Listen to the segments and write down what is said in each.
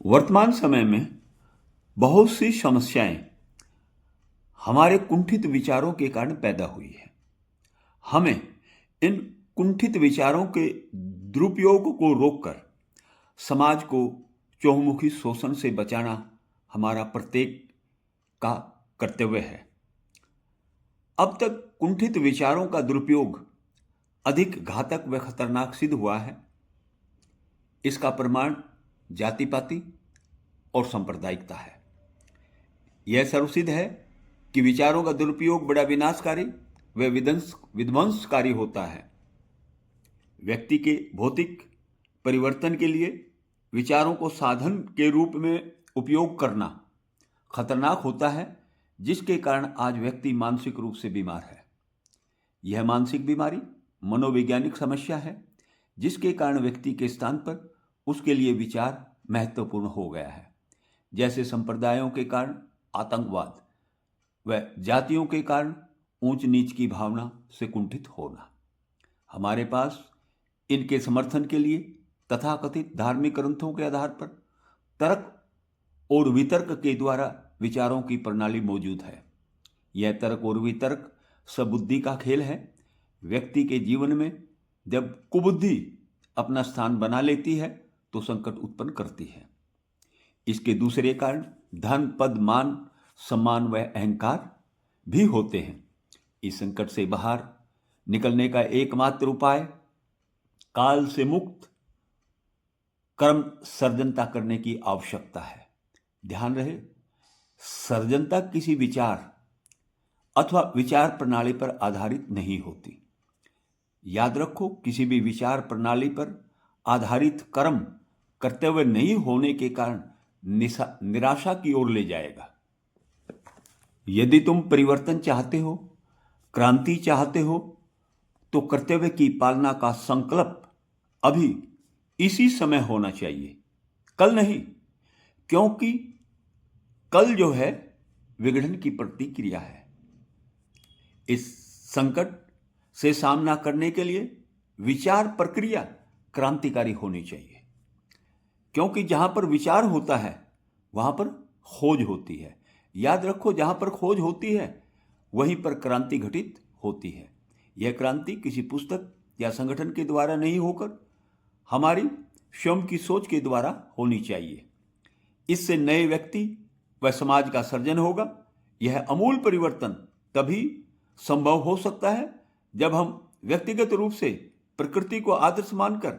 वर्तमान समय में बहुत सी समस्याएं हमारे कुंठित विचारों के कारण पैदा हुई है। हमें इन कुंठित विचारों के दुरुपयोग को रोककर समाज को चहुमुखी शोषण से बचाना हमारा प्रत्येक का कर्तव्य है। अब तक कुंठित विचारों का दुरुपयोग अधिक घातक व खतरनाक सिद्ध हुआ है। इसका प्रमाण जाति पाति और सांप्रदायिकता है। यह सर्वसिद्ध है कि विचारों का दुरुपयोग बड़ा विनाशकारी व विध्वंसकारी होता है। व्यक्ति के भौतिक परिवर्तन के लिए विचारों को साधन के रूप में उपयोग करना खतरनाक होता है, जिसके कारण आज व्यक्ति मानसिक रूप से बीमार है। यह मानसिक बीमारी मनोवैज्ञानिक समस्या है, जिसके कारण व्यक्ति के स्थान पर उसके लिए विचार महत्वपूर्ण हो गया है। जैसे संप्रदायों के कारण आतंकवाद व जातियों के कारण ऊंच नीच की भावना से कुंठित होना। हमारे पास इनके समर्थन के लिए तथाकथित धार्मिक ग्रंथों के आधार पर तर्क और वितर्क के द्वारा विचारों की प्रणाली मौजूद है। यह तर्क और वितर्क सबुद्धि का खेल है। व्यक्ति के जीवन में जब कुबुद्धि अपना स्थान बना लेती है तो संकट उत्पन्न करती है। इसके दूसरे कारण धन, पद, मान, सम्मान व अहंकार भी होते हैं। इस संकट से बाहर निकलने का एकमात्र उपाय काल से मुक्त कर्म सर्जनता करने की आवश्यकता है। ध्यान रहे, सर्जनता किसी विचार अथवा विचार प्रणाली पर आधारित नहीं होती। याद रखो, किसी भी विचार प्रणाली पर आधारित कर्म कर्तव्य नहीं होने के कारण निराशा की ओर ले जाएगा। यदि तुम परिवर्तन चाहते हो, क्रांति चाहते हो, तो कर्तव्य की पालना का संकल्प अभी इसी समय होना चाहिए, कल नहीं। क्योंकि कल जो है विघटन की प्रतिक्रिया है। इस संकट से सामना करने के लिए विचार प्रक्रिया क्रांतिकारी होनी चाहिए। क्योंकि जहां पर विचार होता है वहां पर खोज होती है। याद रखो, जहां पर खोज होती है वहीं पर क्रांति घटित होती है। यह क्रांति किसी पुस्तक या संगठन के द्वारा नहीं होकर हमारी स्वयं की सोच के द्वारा होनी चाहिए। इससे नए व्यक्ति व समाज का सर्जन होगा। यह अमूल परिवर्तन तभी संभव हो सकता है जब हम व्यक्तिगत रूप से प्रकृति को आदर्श मानकर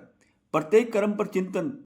प्रत्येक कर्म पर चिंतन